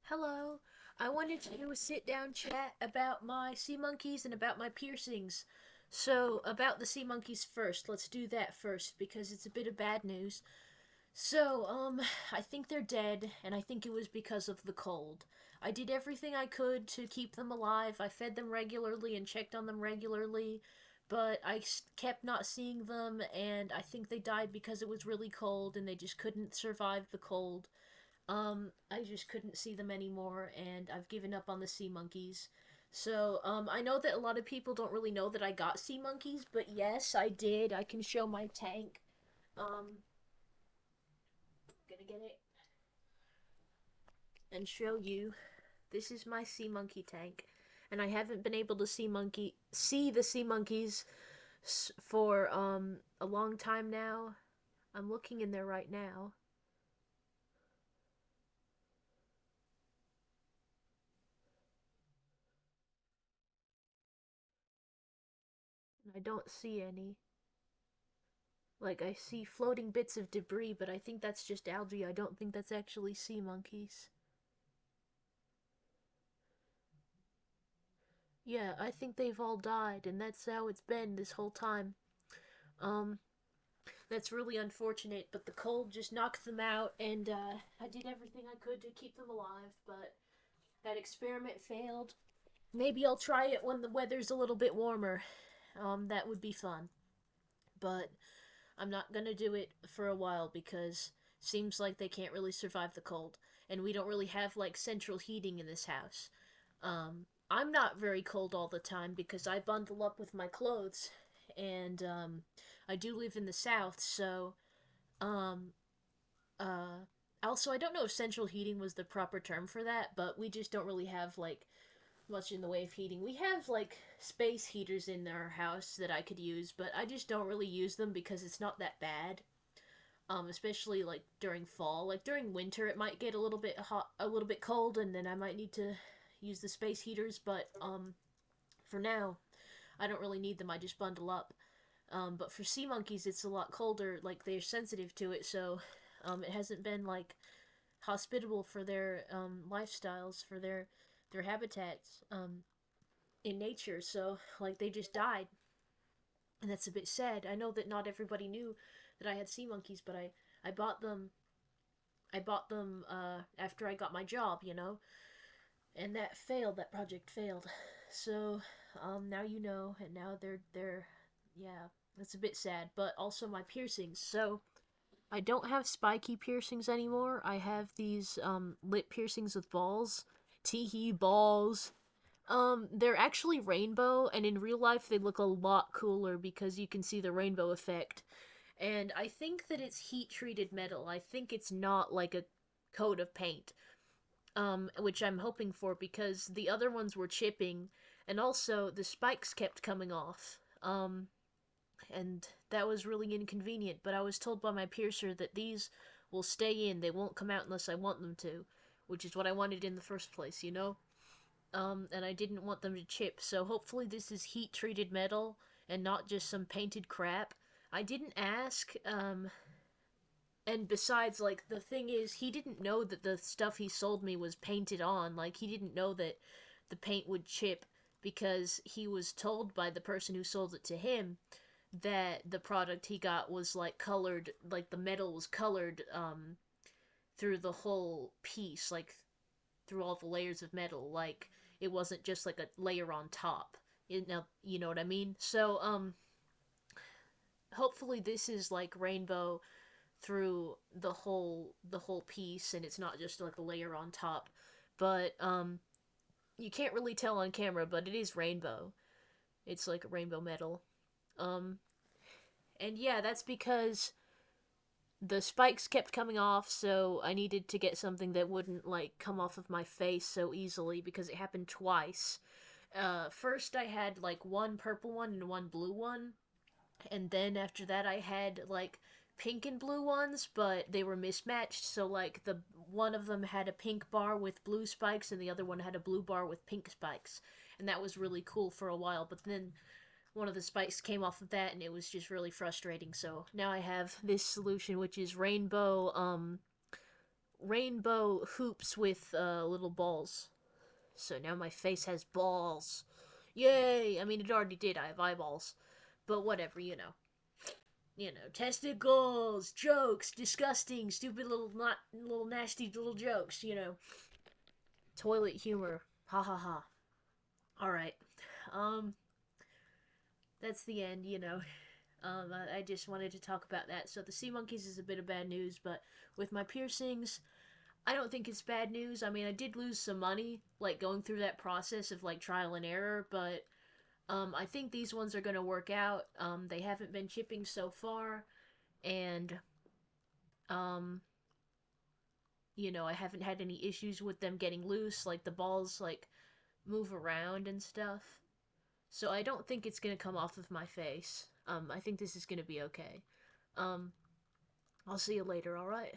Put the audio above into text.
Hello. I wanted to do a sit down chat about my sea monkeys and about my piercings. So, about the sea monkeys first. Let's do that first because it's a bit of bad news. So, I think they're dead, and I think it was because of the cold. I did everything I could to keep them alive. I fed them regularly and checked on them regularly, but kept not seeing them, and I think they died because it was really cold and they just couldn't survive the cold. I just couldn't see them anymore, and I've given up on the sea monkeys. So, I know that a lot of people don't really know that I got sea monkeys, but yes, I did. I can show my tank. Um, gonna get it and show you. This is my sea monkey tank, and I haven't been able to see the sea monkeys for a long time now. I'm looking in there right now. I don't see any. Like, I see floating bits of debris, but I think that's just algae. I don't think that's actually sea monkeys. Yeah, I think they've all died, and that's how it's been this whole time. Um, that's really unfortunate, but the cold just knocked them out, and I did everything I could to keep them alive, but that experiment failed. Maybe I'll try it when the weather's a little bit warmer. That would be fun. But I'm not gonna do it for a while because seems like they can't really survive the cold, and we don't really have like central heating in this house. I'm not very cold all the time because I bundle up with my clothes, and I do live in the south, so um, uh, also I don't know if central heating was the proper term for that, but we just don't really have like much in the way of heating. We have like space heaters in our house that I could use, but I just don't really use them because it's not that bad. Especially like during fall. Like during winter, it might get a little bit hot, a little bit cold, and then I might need to use the space heaters. But for now, I don't really need them. I just bundle up. But for sea monkeys, it's a lot colder. Like they're sensitive to it, so it hasn't been like hospitable for their lifestyles, for their habitats in nature. So like they just died, and that's a bit sad. I know that not everybody knew that I had sea monkeys, but I bought them. I bought them after I got my job, and that failed. That project failed. So now you know, and now they're yeah. That's a bit sad, but also my piercings. So I don't have spiky piercings anymore. I have these lip piercings with balls, teehee balls. They're actually rainbow, and in real life they look a lot cooler because you can see the rainbow effect. And I think that it's heat treated metal. I think it's not like a coat of paint, which I'm hoping for because the other ones were chipping, and also the spikes kept coming off. And that was really inconvenient. But I was told by my piercer that these will stay in; they won't come out unless I want them to, which is what I wanted in the first place, you know. And I didn't want them to chip, so hopefully this is heat treated metal and not just some painted crap. I didn't ask, and besides, like, the thing is, he didn't know that the stuff he sold me was painted on. Like, he didn't know that the paint would chip because he was told by the person who sold it to him that the product he got was, like, colored, like, the metal was colored, through the whole piece, like, through all the layers of metal. Like, it wasn't just, like, a layer on top. You know what I mean? So, hopefully this is, like, rainbow through the whole piece and it's not just like a layer on top. But you can't really tell on camera, but it is rainbow. It's like a rainbow metal. Um and yeah, that's because the spikes kept coming off, so I needed to get something that wouldn't like come off of my face so easily because it happened twice. First I had like one purple one and one blue one, and then after that I had like pink and blue ones, but they were mismatched. So like the one of them had a pink bar with blue spikes, and the other one had a blue bar with pink spikes, and that was really cool for a while. But then one of the spikes came off of that, and it was just really frustrating. So now I have this solution, which is rainbow rainbow hoops with little balls. So now my face has balls. Yay! I mean, it already did. I have eyeballs. But whatever, you know. You know, testicles, jokes, disgusting, stupid little, not little nasty little jokes. You know, toilet humor. Ha ha ha. All right. Um, that's the end. You know. I just wanted to talk about that. So the sea monkeys is a bit of bad news, but with my piercings, I don't think it's bad news. I mean, I did lose some money, like going through that process of like trial and error, but I think these ones are gonna work out. They haven't been chipping so far, and um, you know, I haven't had any issues with them getting loose, like the balls like move around and stuff. So I don't think it's gonna come off of my face. I think this is gonna be okay. Um, I'll see you later, alright?